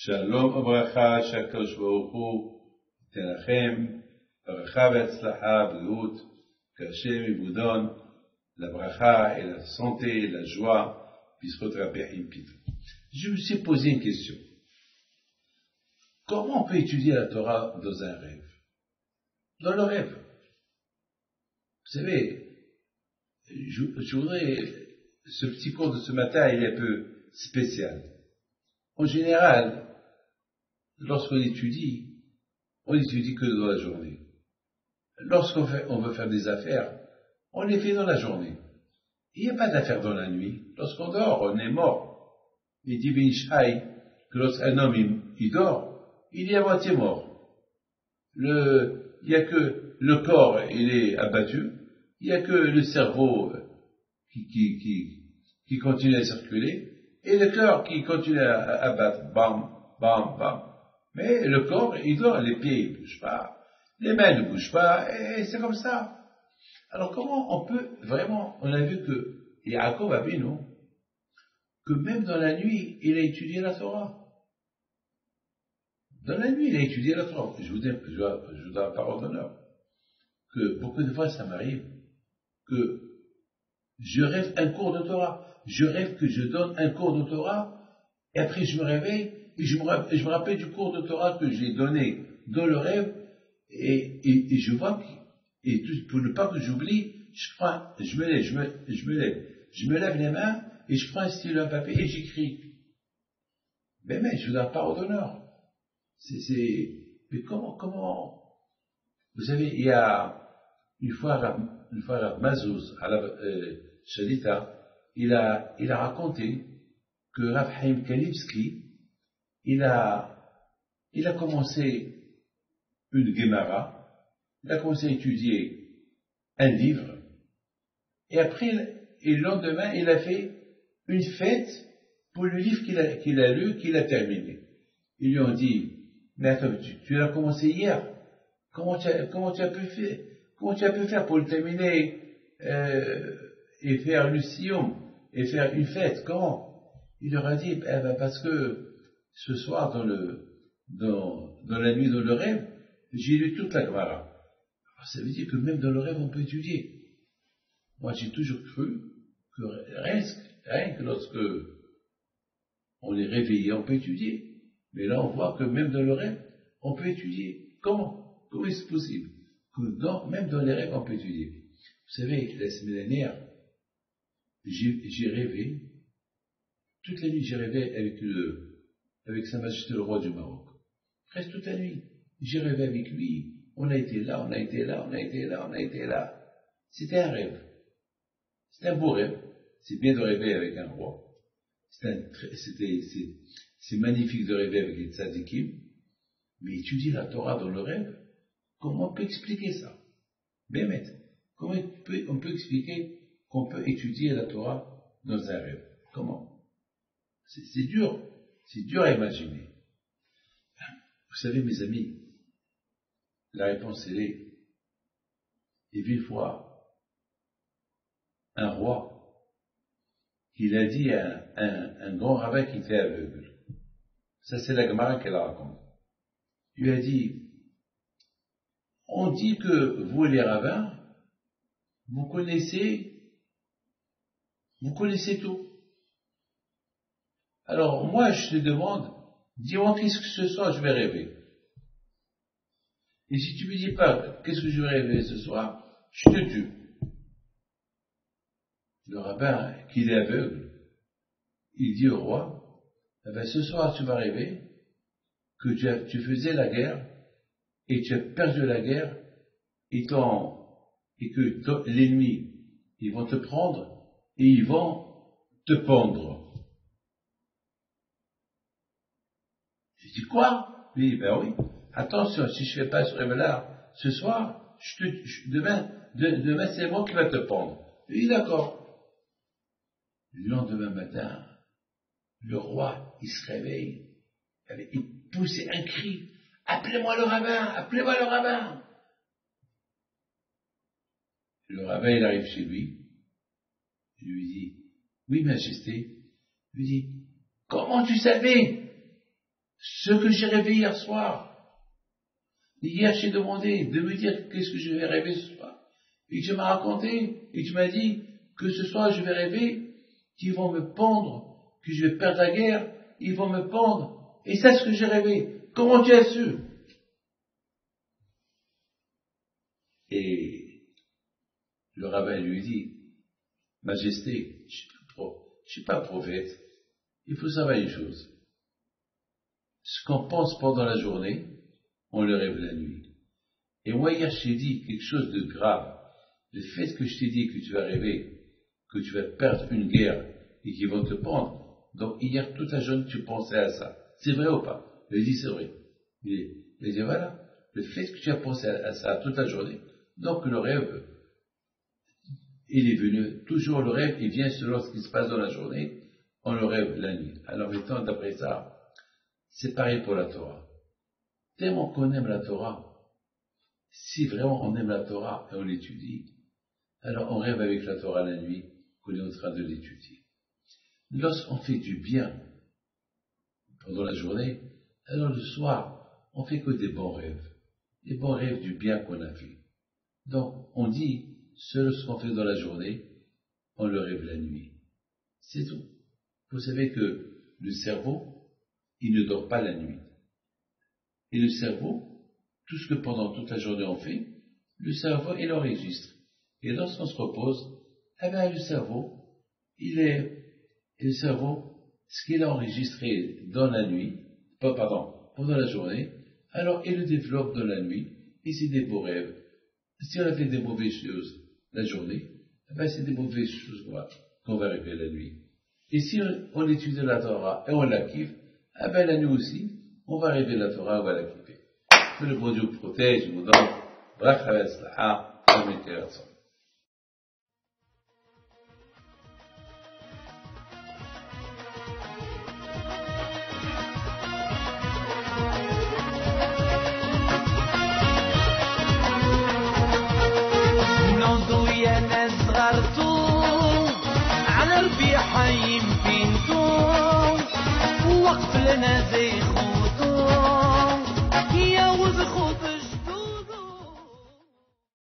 Shalom Abracha, Shakosh Baruch Hu, Tenachem, Baracha Ve'atzlacha, B'leut, qu'Hashem il vous donne la bracha et la santé, la joie, Bisrot Rabbeim Pitou. Je me suis posé une question. Comment on peut étudier la Torah dans un rêve? Dans le rêve. Vous savez, je voudrais, ce petit cours de ce matin, il est un peu spécial. En général, lorsqu'on étudie que dans la journée. Lorsqu'on veut faire des affaires, on les fait dans la journée. Il n'y a pas d'affaires dans la nuit. Lorsqu'on dort, on est mort. Il dit Ben Ishai que lorsqu'un homme il dort, il est à moitié mort. Il n'y a que le corps, il est abattu. Il n'y a que le cerveau qui continue à circuler. Et le cœur qui continue à battre, bam, bam, bam. Mais le corps, il dort, les pieds ne bougent pas, les mains ne bougent pas, et c'est comme ça. Alors comment on peut vraiment, on a vu que Yaakov a vu, non, que même dans la nuit, il a étudié la Torah. Dans la nuit, il a étudié la Torah. Je vous donne la parole d'honneur. Que beaucoup de fois, ça m'arrive que je rêve un cours de Torah. Je rêve que je donne un cours de Torah, et après je me réveille, et je me rappelle du cours de Torah que j'ai donné dans le rêve, et je vois pour ne pas que j'oublie, je me lève les mains, et je prends un stylo, un papier, et j'écris. Mais je vous donne parole d'honneur. Mais comment, vous savez, il y a, une fois, la Mazouz, à la Shalita, il a raconté que Rav Chaim Kanivsky, il a commencé une Gemara, il a commencé à étudier un livre, et après, le lendemain, il a fait une fête pour le livre qu'il a lu, qu'il a terminé. Ils lui ont dit, mais attends, tu l'as commencé hier, comment tu as pu faire pour le terminer, et faire le siyum, et faire une fête? Comment? Il leur a dit, parce que ce soir, dans la nuit, dans le rêve, j'ai lu toute la Gemara. Alors, ça veut dire que même dans le rêve, on peut étudier. Moi, j'ai toujours cru que rien que lorsque on est réveillé, on peut étudier. Mais là, on voit que même dans le rêve, on peut étudier. Comment est-ce possible que même dans les rêves, on peut étudier? Vous savez, la semaine dernière, j'ai rêvé, toute la nuit j'ai rêvé avec Sa Majesté le Roi du Maroc. Presque toute la nuit. J'ai rêvé avec lui, on a été là. C'était un rêve. C'était un beau rêve. C'est bien de rêver avec un roi. C'est magnifique de rêver avec les tzadikim. Mais étudier la Torah dans le rêve, comment on peut expliquer ça? Bémet, comment on peut expliquer qu'on peut étudier la Torah dans un rêve? Comment? C'est dur à imaginer. Vous savez, mes amis, la réponse elle est, il y avait une fois un roi, il a dit à un grand rabbin qui était aveugle. Ça, c'est la Gemara qu'elle raconte. Il lui a dit, on dit que vous, les rabbins, vous connaissez tout. Alors, moi, je te demande, dis-moi qu'est-ce que ce soir je vais rêver. Et si tu me dis pas qu'est-ce que je vais rêver ce soir, je te tue. Le rabbin, qui est aveugle, il dit au roi, ce soir tu vas rêver que tu faisais la guerre, et tu as perdu la guerre, et que l'ennemi, ils vont te prendre, et ils vont te pendre. J'ai dit quoi? Oui, oui. Attention, si je fais pas ce rêve-là ce soir, demain c'est moi qui va te pendre. Oui, d'accord. Le lendemain matin, le roi, il se réveille, il poussait un cri. Appelez-moi le rabbin. Le rabbin, il arrive chez lui. Il lui dit, oui, Majesté. Il lui dit, comment tu savais? ce que j'ai rêvé hier soir. Hier, j'ai demandé de me dire qu'est-ce que je vais rêver ce soir. Et tu m'as raconté, et tu m'as dit que ce soir, je vais rêver qu'ils vont me pendre, que je vais perdre la guerre, ils vont me pendre. Et c'est ce que j'ai rêvé. Comment tu as su? Et le rabbin lui dit, Majesté, je ne suis pas prophète. Il faut savoir une chose. Ce qu'on pense pendant la journée, on le rêve la nuit. Et moi, hier, je t'ai dit quelque chose de grave. Le fait que je t'ai dit que tu vas rêver, que tu vas perdre une guerre et qu'ils vont te prendre. Donc, hier, toute la journée, tu pensais à ça. C'est vrai ou pas? Il dit, c'est vrai. Il dit, voilà. Le fait que tu as pensé à ça toute la journée, donc le rêve, il est venu. Toujours le rêve, il vient selon ce qui se passe dans la journée. On le rêve la nuit. Alors maintenant, d'après ça, c'est pareil pour la Torah. Tellement qu'on aime la Torah, si vraiment on aime la Torah et on l'étudie, alors on rêve avec la Torah la nuit qu'on est en train de l'étudier. Lorsqu'on fait du bien pendant la journée, alors le soir, on fait que des bons rêves. Des bons rêves du bien qu'on a fait. Donc, on dit, seul ce qu'on fait dans la journée, on le rêve la nuit. C'est tout. Vous savez que le cerveau, il ne dort pas la nuit. Et le cerveau, tout ce que pendant toute la journée on fait, le cerveau, il enregistre. Et lorsqu'on se repose, eh bien, le cerveau, ce qu'il a enregistré dans la nuit, pendant la journée, alors il le développe dans la nuit, et c'est des beaux rêves. Si on a fait des mauvaises choses la journée, eh bien, c'est des mauvaises choses qu'on va rêver la nuit. Et si on étudie la Torah et on la kiffe, eh bien, la nuit aussi, on va rêver la Torah, on va la kiffer. Que le bon Dieu vous protège, vous donne bracha et slaha, amen, keratzon. على ربيع حيم بينتو وقف لنا زي